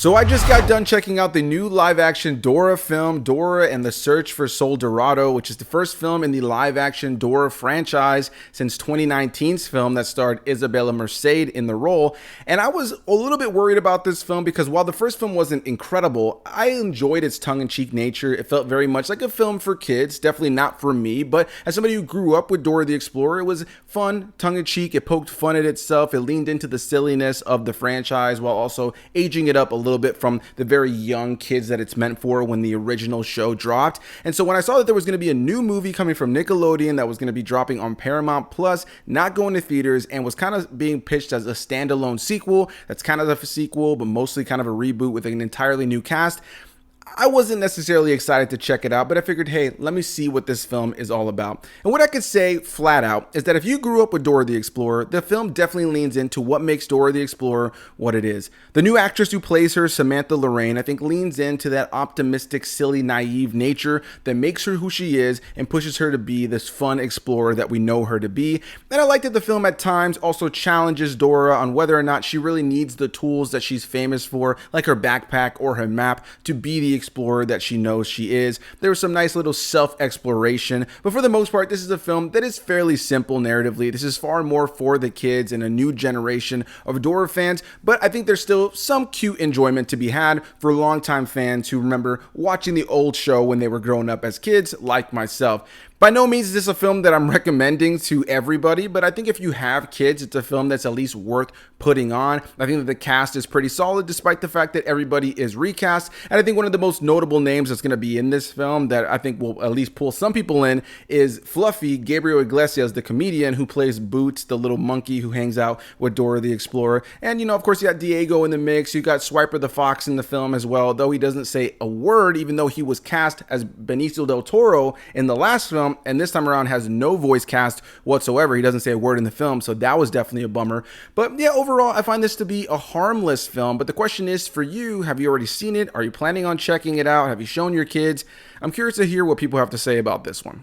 So I just got done checking out the new live-action Dora film, Dora and the Search for Sol Dorado, which is the first film in the live-action Dora franchise since 2019's film that starred Isabella Merced in the role. And I was a little bit worried about this film because while the first film wasn't incredible, I enjoyed its tongue-in-cheek nature. It felt very much like a film for kids, definitely not for me, but as somebody who grew up with Dora the Explorer, it was fun, tongue-in-cheek, it poked fun at itself, it leaned into the silliness of the franchise while also aging it up a little bit from the very young kids that it's meant for when the original show dropped. And so when I saw that there was going to be a new movie coming from Nickelodeon that was going to be dropping on Paramount Plus, not going to theaters, and was kind of being pitched as a standalone sequel, that's kind of a sequel, but mostly kind of a reboot with an entirely new cast, I wasn't necessarily excited to check it out, but I figured, hey, let me see what this film is all about. And what I could say flat out is that if you grew up with Dora the Explorer, the film definitely leans into what makes Dora the Explorer what it is. The new actress who plays her, Samantha Lorraine, I think leans into that optimistic, silly, naive nature that makes her who she is and pushes her to be this fun explorer that we know her to be. And I like that the film at times also challenges Dora on whether or not she really needs the tools that she's famous for, like her backpack or her map, to be the explorer that she knows she is. There was some nice little self-exploration, but for the most part, this is a film that is fairly simple narratively. This is far more for the kids and a new generation of Dora fans, but I think there's still some cute enjoyment to be had for longtime fans who remember watching the old show when they were growing up as kids, like myself. By no means is this a film that I'm recommending to everybody, but I think if you have kids, it's a film that's at least worth putting on. I think that the cast is pretty solid despite the fact that everybody is recast. And I think one of the most notable names that's going to be in this film that I think will at least pull some people in is Fluffy, Gabriel Iglesias, the comedian who plays Boots, the little monkey who hangs out with Dora the Explorer. And, of course, you got Diego in the mix. You got Swiper the Fox in the film as well, though he doesn't say a word, even though he was cast as Benicio del Toro in the last film. And this time around has no voice cast whatsoever. He doesn't say a word in the film, so that was definitely a bummer. But yeah, overall, I find this to be a harmless film. But the question is for you, have you already seen it? Are you planning on checking it out? Have you shown your kids? I'm curious to hear what people have to say about this one.